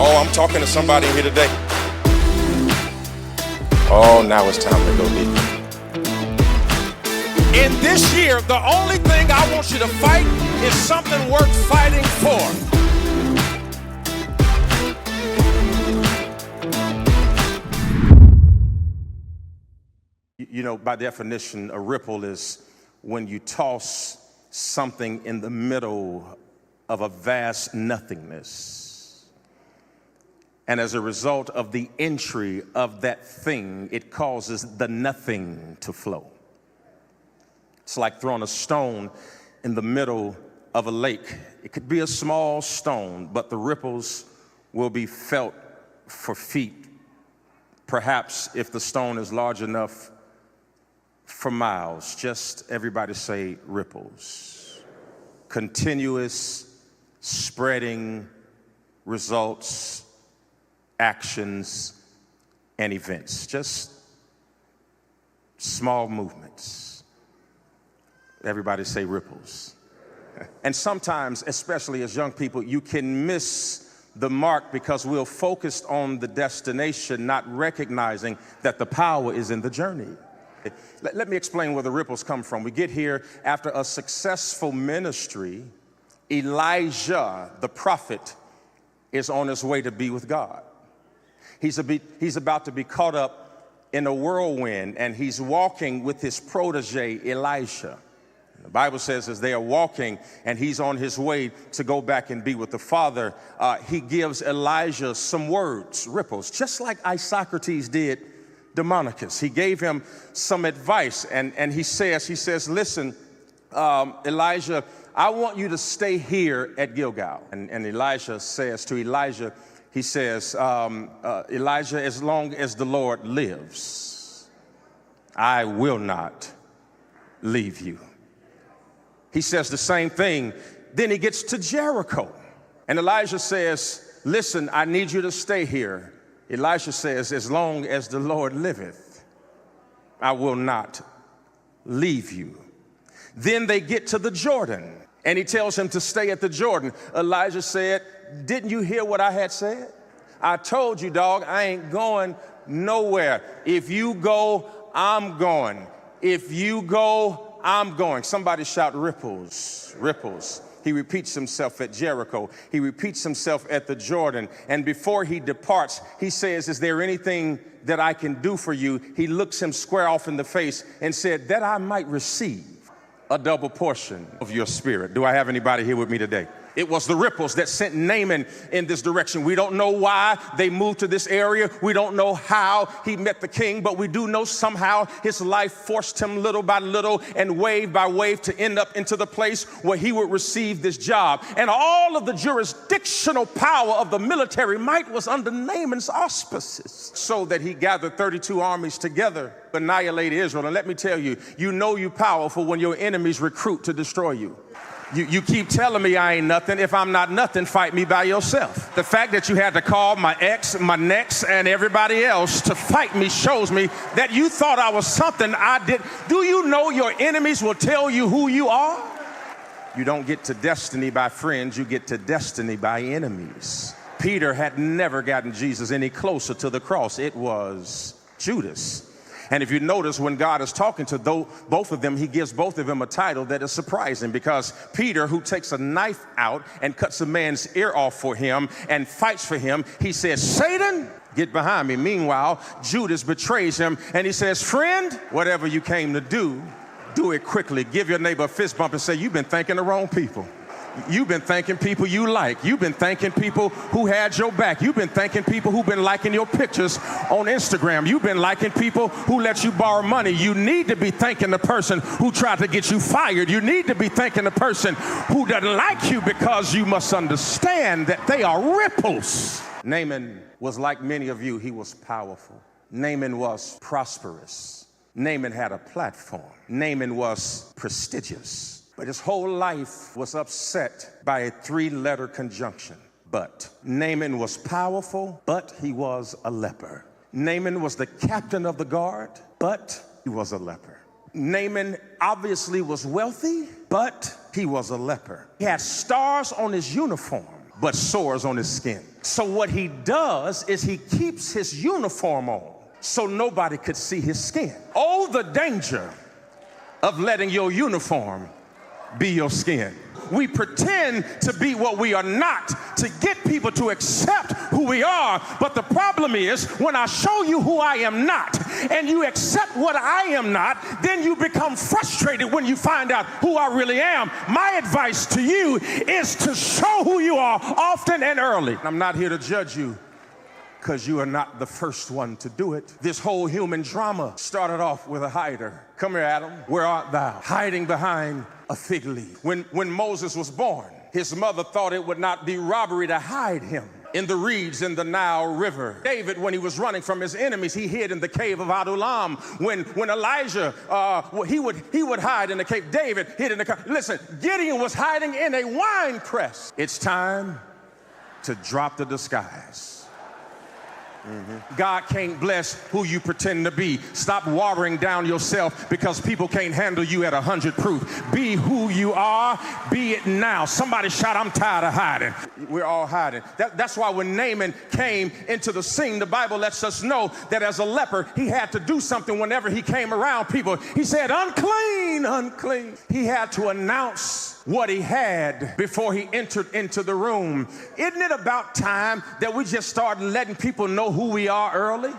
Oh, I'm talking to somebody here today. Oh, now it's time to go deep. In this year, the only thing I want you to fight is something worth fighting for. You know, by definition, a ripple is when you toss something in the middle of a vast nothingness. And as a result of the entry of that thing, it causes the nothing to flow. It's like throwing a stone in the middle of a lake. It could be a small stone, but the ripples will be felt for feet. Perhaps if the stone is large enough, for miles. Just everybody say ripples. Continuous spreading results, actions, and events. Just small movements. Everybody say ripples. And sometimes, especially as young people, you can miss the mark because we're focused on the destination, not recognizing that the power is in the journey. Let me explain where the ripples come from. We get here after a successful ministry. Elijah, the prophet, is on his way to be with God. He's about to be caught up in a whirlwind, and he's walking with his protege, Elisha. The Bible says as they are walking and he's on his way to go back and be with the Father, he gives Elijah some words, ripples, just like Isocrates did Demonicus. He gave him some advice, and he says, listen, Elijah, I want you to stay here at Gilgal. And Elisha says to Elijah, he says, Elijah, as long as the Lord lives, I will not leave you. He says the same thing. Then he gets to Jericho, and Elijah says, listen, I need you to stay here. Elisha says, as long as the Lord liveth, I will not leave you. Then they get to the Jordan, and he tells him to stay at the Jordan. Elijah said, didn't you hear what I had said? I told you, dog, I ain't going nowhere. If you go, I'm going. If you go, I'm going. Somebody shout ripples, ripples. He repeats himself at Jericho. He repeats himself at the Jordan. And before he departs, he says, is there anything that I can do for you? He looks him square off in the face and said, that I might receive a double portion of your spirit. Do I have anybody here with me today? It was the ripples that sent Naaman in this direction. We don't know why they moved to this area. We don't know how he met the king, but we do know somehow his life forced him little by little and wave by wave to end up into the place where he would receive this job. And all of the jurisdictional power of the military might was under Naaman's auspices, so that he gathered 32 armies together to annihilate Israel. And let me tell you, you know you're powerful when your enemies recruit to destroy you. You keep telling me I ain't nothing. If I'm not nothing, fight me by yourself. The fact that you had to call my ex, my next, and everybody else to fight me shows me that you thought I was something I did. Do you know your enemies will tell you who you are? You don't get to destiny by friends. You get to destiny by enemies. Peter had never gotten Jesus any closer to the cross. It was Judas. And if you notice, when God is talking to both of them, he gives both of them a title that is surprising, because Peter, who takes a knife out and cuts a man's ear off for him and fights for him, he says, Satan, get behind me. Meanwhile, Judas betrays him and he says, friend, whatever you came to do it quickly. Give your neighbor a fist bump and say, you've been thanking the wrong people. You've been thanking people you like. You've been thanking people who had your back. You've been thanking people who've been liking your pictures on Instagram. You've been liking people who let you borrow money. You need to be thanking the person who tried to get you fired. You need to be thanking the person who doesn't like you, because you must understand that they are ripples. Naaman was like many of you. He was powerful. Naaman was prosperous. Naaman had a platform. Naaman was prestigious. But his whole life was upset by a three-letter conjunction. But Naaman was powerful, but he was a leper. Naaman was the captain of the guard, but he was a leper. Naaman obviously was wealthy, but he was a leper. He had stars on his uniform, but sores on his skin. So what he does is he keeps his uniform on so nobody could see his skin. Oh, the danger of letting your uniform be your skin. We pretend to be what we are not to get people to accept who we are. But the problem is when I show you who I am not and you accept what I am not, then you become frustrated when you find out who I really am. My advice to you is to show who you are often and early. I'm not here to judge you because you are not the first one to do it. This whole human drama started off with a hider. Come here, Adam. Where art thou? Hiding behind a fig leaf. When Moses was born, his mother thought it would not be robbery to hide him in the reeds in the Nile River. David, when he was running from his enemies, he hid in the cave of Adullam. When Elijah, he would hide in the cave. David hid in the cave. Listen, Gideon was hiding in a wine press. It's time to drop the disguise. God can't bless who you pretend to be. Stop watering down yourself because people can't handle you at 100 proof. Be who you are. Be it now. Somebody shout, I'm tired of hiding. We're all hiding. That's why when Naaman came into the scene, the Bible lets us know that as a leper, he had to do something whenever he came around people. He said, unclean, unclean. He had to announce what he had before he entered into the room. Isn't it about time that we just start letting people know who we are early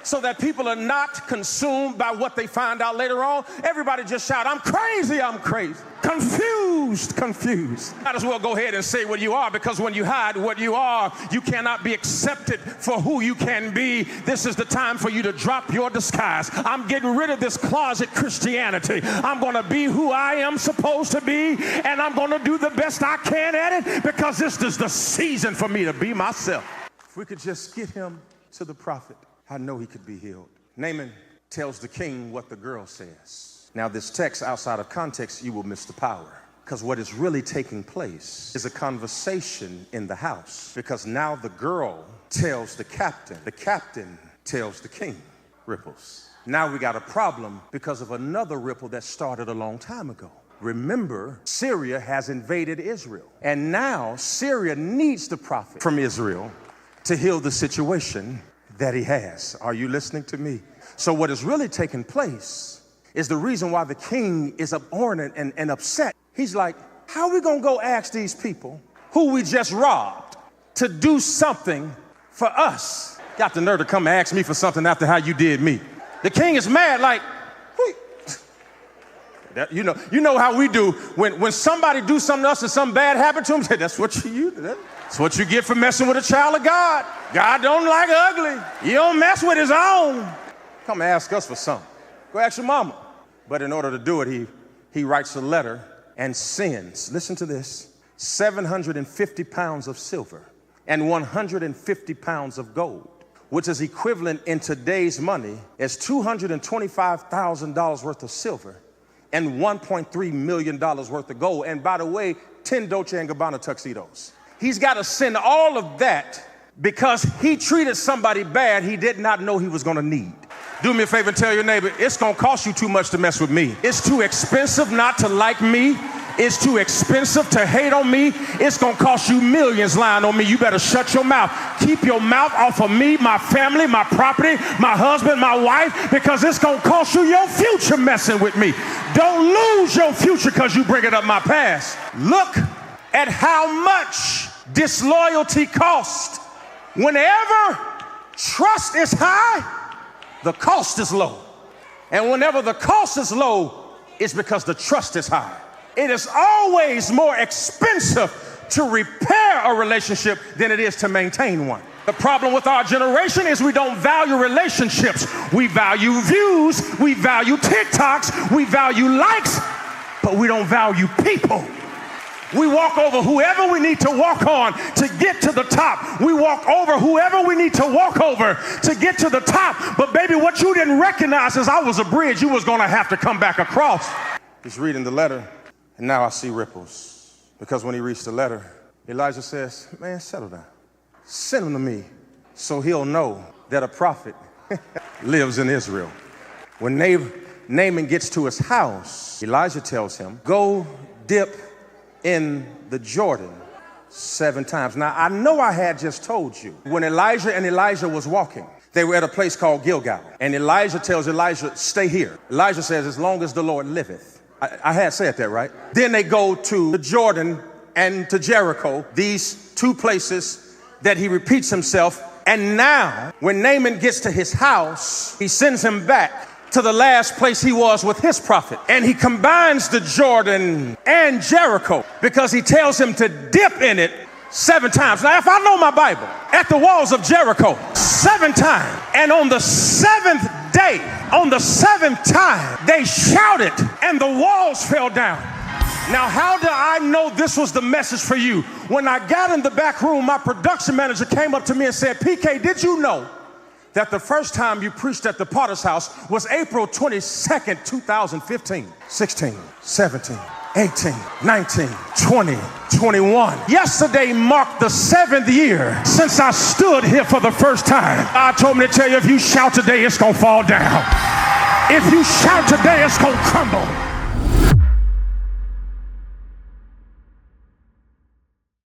so that people are not consumed by what they find out later on? Everybody just shout, I'm crazy, I'm crazy. Confused, confused. Might as well go ahead and say what you are, because when you hide what you are, you cannot be accepted for who you can be. This is the time for you to drop your disguise. I'm getting rid of this closet Christianity. I'm going to be who I am supposed to be, and I'm going to do the best I can at it, because this is the season for me to be myself. If we could just get him to the prophet, I know he could be healed. Naaman tells the king what the girl says. Now, this text, outside of context, you will miss the power, because what is really taking place is a conversation in the house, because now the girl tells the captain tells the king. Ripples. Now we got a problem because of another ripple that started a long time ago. Remember, Syria has invaded Israel, and now Syria needs the prophet from Israel to heal the situation that he has. Are you listening to me? So what is really taking place is the reason why the king is abhorrent and upset. He's like, how are we gonna go ask these people who we just robbed to do something for us? Got the nerve to come ask me for something after how you did me. The king is mad, like, that, you know how we do when somebody do something to us and something bad happened to them. Say, that's what that's what you get for messing with a child of God. God don't like ugly. You don't mess with his own. Come ask us for something. Go ask your mama. But in order to do it, he writes a letter and sends, listen to this, 750 pounds of silver and 150 pounds of gold, which is equivalent in today's money as $225,000 worth of silver and $1.3 million worth of gold. And by the way, 10 Dolce & Gabbana tuxedos. He's got to send all of that because he treated somebody bad he did not know he was going to need. Do me a favor and tell your neighbor, it's going to cost you too much to mess with me. It's too expensive not to like me. It's too expensive to hate on me. It's going to cost you millions lying on me. You better shut your mouth. Keep your mouth off of me, my family, my property, my husband, my wife, because it's going to cost you your future messing with me. Don't lose your future because you bring it up my past. Look at how much disloyalty costs. Whenever trust is high, the cost is low. And whenever the cost is low, it's because the trust is high. It is always more expensive to repair a relationship than it is to maintain one. The problem with our generation is we don't value relationships. We value views, we value TikToks, we value likes, but we don't value people. We walk over whoever we need to walk on to get to the top. We walk over whoever we need to walk over to get to the top. But baby, what you didn't recognize is I was a bridge you was going to have to come back across. He's reading the letter, and now I see ripples. Because when he reads the letter, Elijah says, man, settle down. Send him to me so he'll know that a prophet lives in Israel. When Naaman gets to his house, Elijah tells him, go dip in the Jordan 7 times. Now, I know I had just told you, when Elijah and Elijah was walking, they were at a place called Gilgal. And Elijah tells Elijah, stay here. Elijah says, as long as the Lord liveth. I had said that, right? Then they go to the Jordan and to Jericho, these 2 places that he repeats himself. And now, when Naaman gets to his house, he sends him back to the last place he was with his prophet. And he combines the Jordan and Jericho because he tells him to dip in it 7 times. Now, if I know my Bible, at the walls of Jericho, 7 times. And on the 7th day, on the 7th time, they shouted and the walls fell down. Now, how do I know this was the message for you? When I got in the back room, my production manager came up to me and said, PK, did you know that the first time you preached at the Potter's house was April 22nd, 2015, 16, 17, 18, 19, 20, 21. Yesterday marked the 7th year since I stood here for the first time. God told me to tell you, if you shout today, it's going to fall down. If you shout today, it's going to crumble.